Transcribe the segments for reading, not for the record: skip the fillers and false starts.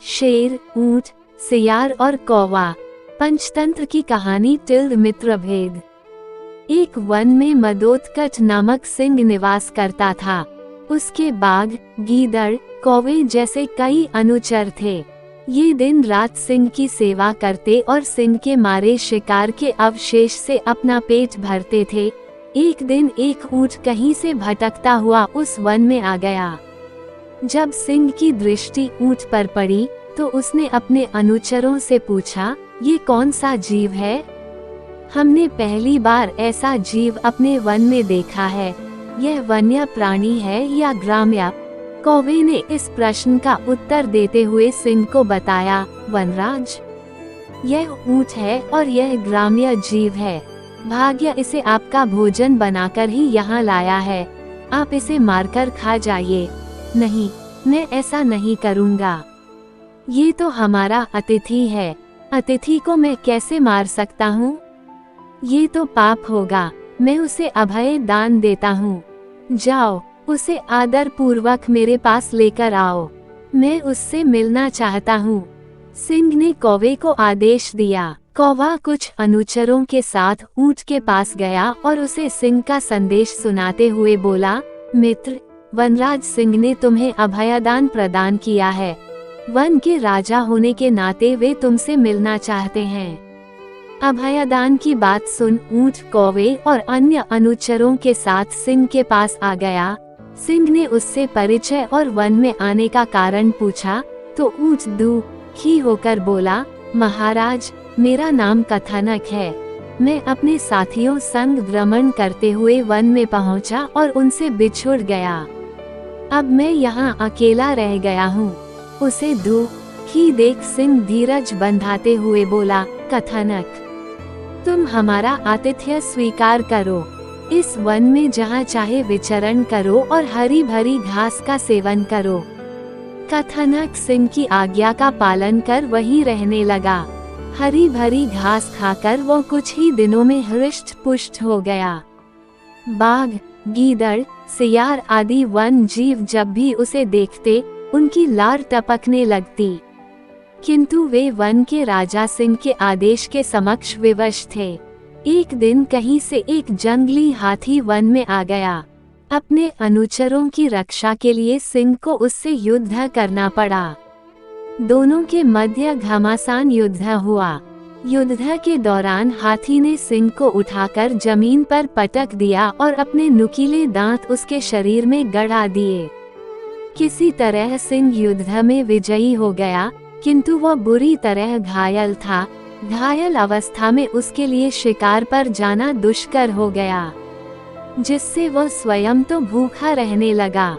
शेर, ऊंट, सियार और कौवा। पंचतंत्र की कहानी मित्रभेद। एक वन में मदोत्कच नामक सिंह निवास करता था। उसके बाघ, गीदड़, कौवे जैसे कई अनुचर थे। ये दिन रात सिंह की सेवा करते और सिंह के मारे शिकार के अवशेष से अपना पेट भरते थे। एक दिन एक ऊंट कहीं से भटकता हुआ उस वन में आ गया। जब सिंह की दृष्टि ऊंट पर पड़ी तो उसने अपने अनुचरों से पूछा, ये कौन सा जीव है? हमने पहली बार ऐसा जीव अपने वन में देखा है। यह वन्य प्राणी है या ग्राम्य? कौवे ने इस प्रश्न का उत्तर देते हुए सिंह को बताया, वनराज, यह ऊंट है और यह ग्राम्य जीव है। भाग्य इसे आपका भोजन बनाकर ही यहाँ लाया है। आप इसे मारकर खा जाइए। नहीं, मैं ऐसा नहीं करूँगा। ये तो हमारा अतिथि है। अतिथि को मैं कैसे मार सकता हूँ? ये तो पाप होगा। मैं उसे अभय दान देता हूँ। जाओ, उसे आदर पूर्वक मेरे पास लेकर आओ। मैं उससे मिलना चाहता हूँ। सिंह ने कौवे को आदेश दिया। कौवा कुछ अनुचरों के साथ ऊंट के पास गया और उसे सिंह का संदेश सुनाते हुए बोला, मित्र, वनराज सिंह ने तुम्हें अभयदान प्रदान किया है। वन के राजा होने के नाते वे तुमसे मिलना चाहते हैं। अभयदान की बात सुन ऊंट, कौवे और अन्य अनुचरों के साथ सिंह के पास आ गया। सिंह ने उससे परिचय और वन में आने का कारण पूछा तो ऊंट दुखी होकर बोला, महाराज, मेरा नाम कथनक है। मैं अपने साथियों संग भ्रमण करते हुए वन में पहुंचा और उनसे बिछुड़ गया। अब मैं यहाँ अकेला रह गया हूँ। उसे दुखी देख सिंह धीरज बंधाते हुए बोला, कथनक, तुम हमारा आतिथ्य स्वीकार करो। इस वन में जहाँ चाहे विचरण करो और हरी भरी घास का सेवन करो। कथनक सिंह की आज्ञा का पालन कर वहीं रहने लगा। हरी भरी घास खाकर वो कुछ ही दिनों में हृष्ट पुष्ट हो गया। बाघ, गीदड़, सियार आदि वन जीव जब भी उसे देखते उनकी लार टपकने लगती। किंतु वे वन के राजा सिंह के आदेश के समक्ष विवश थे। एक दिन कहीं से एक जंगली हाथी वन में आ गया। अपने अनुचरों की रक्षा के लिए सिंह को उससे युद्ध करना पड़ा। दोनों के मध्य घमासान युद्ध हुआ। युद्ध के दौरान हाथी ने सिंह को उठाकर जमीन पर पटक दिया और अपने नुकीले दांत उसके शरीर में गड़ा दिए। किसी तरह सिंह युद्ध में विजयी हो गया, किंतु वह बुरी तरह घायल था। घायल अवस्था में उसके लिए शिकार पर जाना दुष्कर हो गया, जिससे वह स्वयं तो भूखा रहने लगा,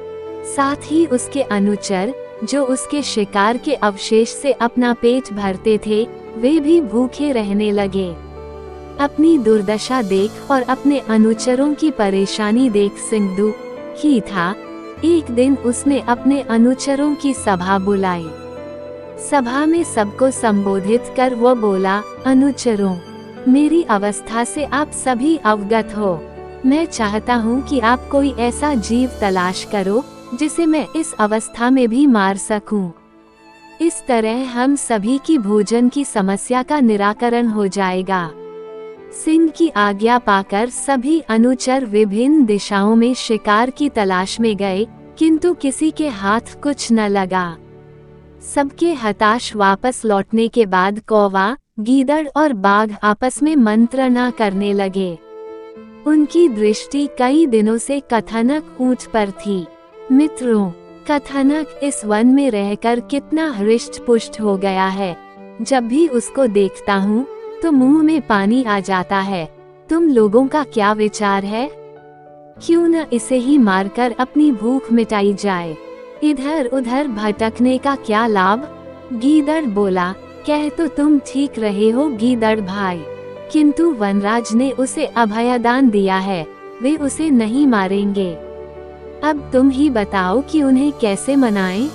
साथ ही उसके अनुचर जो उसके शिकार के अवशेष से अपना पेट भरते थे, वे भी भूखे रहने लगे। अपनी दुर्दशा देख और अपने अनुचरों की परेशानी देख सिंह दुखी था। एक दिन उसने अपने अनुचरों की सभा बुलाई। सभा में सबको संबोधित कर वो बोला, अनुचरों, मेरी अवस्था से आप सभी अवगत हो। मैं चाहता हूँ कि आप कोई ऐसा जीव तलाश करो जिसे मैं इस अवस्था में भी मार सकूं। इस तरह हम सभी की भोजन की समस्या का निराकरण हो जाएगा। सिंह की आज्ञा पाकर सभी अनुचर विभिन्न दिशाओं में शिकार की तलाश में गए, किंतु किसी के हाथ कुछ न लगा। सबके हताश वापस लौटने के बाद कौवा, गीदड़ और बाघ आपस में मंत्रणा करने लगे। उनकी दृष्टि कई दिनों से कथनक ऊंट पर थी। मित्रों, कथनक इस वन में रहकर कितना हृष्ट पुष्ट हो गया है। जब भी उसको देखता हूँ तो मुंह में पानी आ जाता है। तुम लोगों का क्या विचार है? क्यों न इसे ही मारकर अपनी भूख मिटाई जाए। इधर उधर भटकने का क्या लाभ? गीदड़ बोला, कह तो तुम ठीक रहे हो गीदड़ भाई, किंतु वनराज ने उसे अभयदान दिया है, वे उसे नहीं मारेंगे। अब तुम ही बताओ कि उन्हें कैसे मनाएं?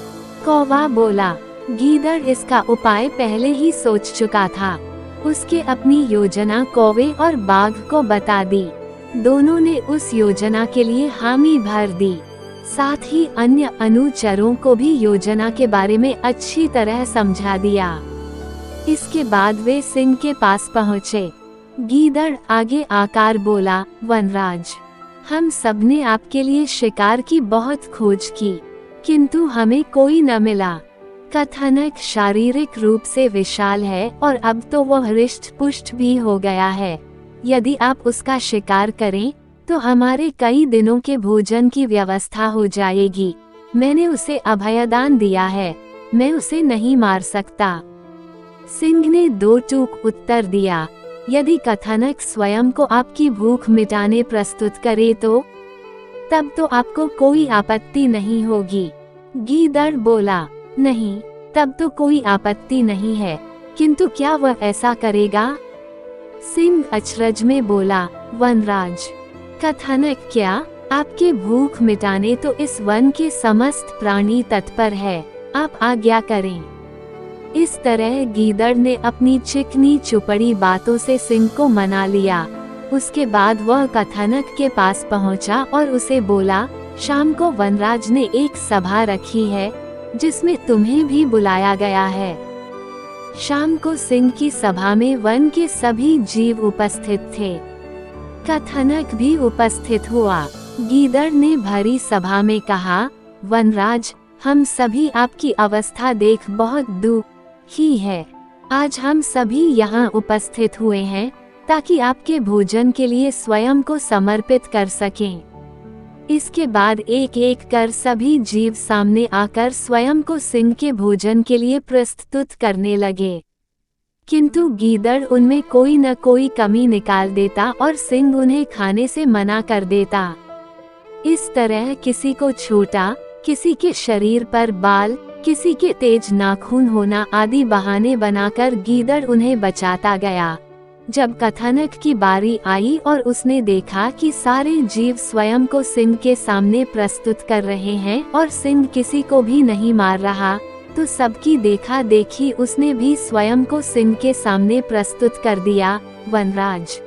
कौवा बोला, गीदड़ इसका उपाय पहले ही सोच चुका था। उसके अपनी योजना कौवे और बाघ को बता दी। दोनों ने उस योजना के लिए हामी भर दी। साथ ही अन्य अनुचरों को भी योजना के बारे में अच्छी तरह समझा दिया। इसके बाद वे सिंह के पास पहुँचे। गीदड़ आगे आकर बोला, वनराज, हम सबने आपके लिए शिकार की बहुत खोज की, किंतु हमें कोई न मिला। कथानक शारीरिक रूप से विशाल है और अब तो वह हृष्ट पुष्ट भी हो गया है। यदि आप उसका शिकार करें तो हमारे कई दिनों के भोजन की व्यवस्था हो जाएगी। मैंने उसे अभयदान दिया है, मैं उसे नहीं मार सकता। सिंह ने दो टूक उत्तर दिया, यदि कथानक स्वयं को आपकी भूख मिटाने प्रस्तुत करे तो तब तो आपको कोई आपत्ति नहीं होगी। गीदड़ बोला, नहीं, तब तो कोई आपत्ति नहीं है, किंतु क्या वह ऐसा करेगा? सिंह अचरज में बोला, वनराज, कथानक क्या? आपके भूख मिटाने तो इस वन के समस्त प्राणी तत्पर है, आप आज्ञा करें। इस तरह गीदड़ ने अपनी चिकनी चुपड़ी बातों से सिंह को मना लिया। उसके बाद वह कथानक के पास पहुंचा और उसे बोला, शाम को वनराज ने एक सभा रखी है जिसमें तुम्हें भी बुलाया गया है। शाम को सिंह की सभा में वन के सभी जीव उपस्थित थे। कथानक भी उपस्थित हुआ। गीदड़ ने भरी सभा में कहा, वनराज, हम सभी आपकी अवस्था देख बहुत दुखी है। आज हम सभी यहाँ उपस्थित हुए हैं ताकि आपके भोजन के लिए स्वयं को समर्पित कर सकें। इसके बाद एक एक कर सभी जीव सामने आकर स्वयं को सिंह के भोजन के लिए प्रस्तुत करने लगे, किंतु गीदड़ उनमें कोई न कोई कमी निकाल देता और सिंह उन्हें खाने से मना कर देता। इस तरह किसी को छोटा, किसी के शरीर पर बाल, किसी के तेज नाखून होना आदि बहाने बनाकर गीदड़ उन्हें बचाता गया। जब कथानक की बारी आई और उसने देखा कि सारे जीव स्वयं को सिंह के सामने प्रस्तुत कर रहे हैं और सिंह किसी को भी नहीं मार रहा, तो सबकी देखा देखी उसने भी स्वयं को सिंह के सामने प्रस्तुत कर दिया। वनराज,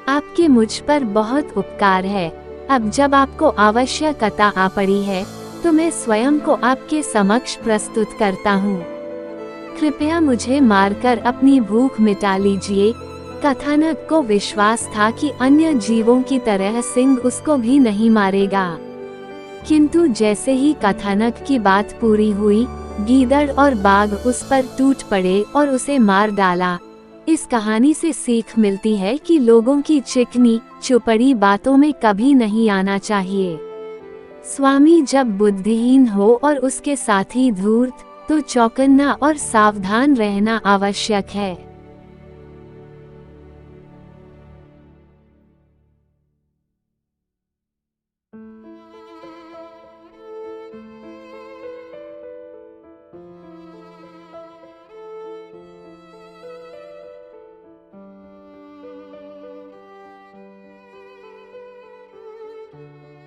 आपके मुझ पर बहुत उपकार है। अब जब आपको आवश्यकता आ पड़ी है तो मैं स्वयं को आपके समक्ष प्रस्तुत करता हूँ। कृपया मुझे मारकर अपनी भूख मिटा लीजिए। कथानक को विश्वास था कि अन्य जीवों की तरह सिंह उसको भी नहीं मारेगा, किंतु जैसे ही कथानक की बात पूरी हुई, गीदड़ और बाघ उस पर टूट पड़े और उसे मार डाला। इस कहानी से सीख मिलती है कि लोगों की चिकनी चुपड़ी बातों में कभी नहीं आना चाहिए। स्वामी जब बुद्धिहीन हो और उसके साथी धूर्त, तो चौकन्ना और सावधान रहना आवश्यक है।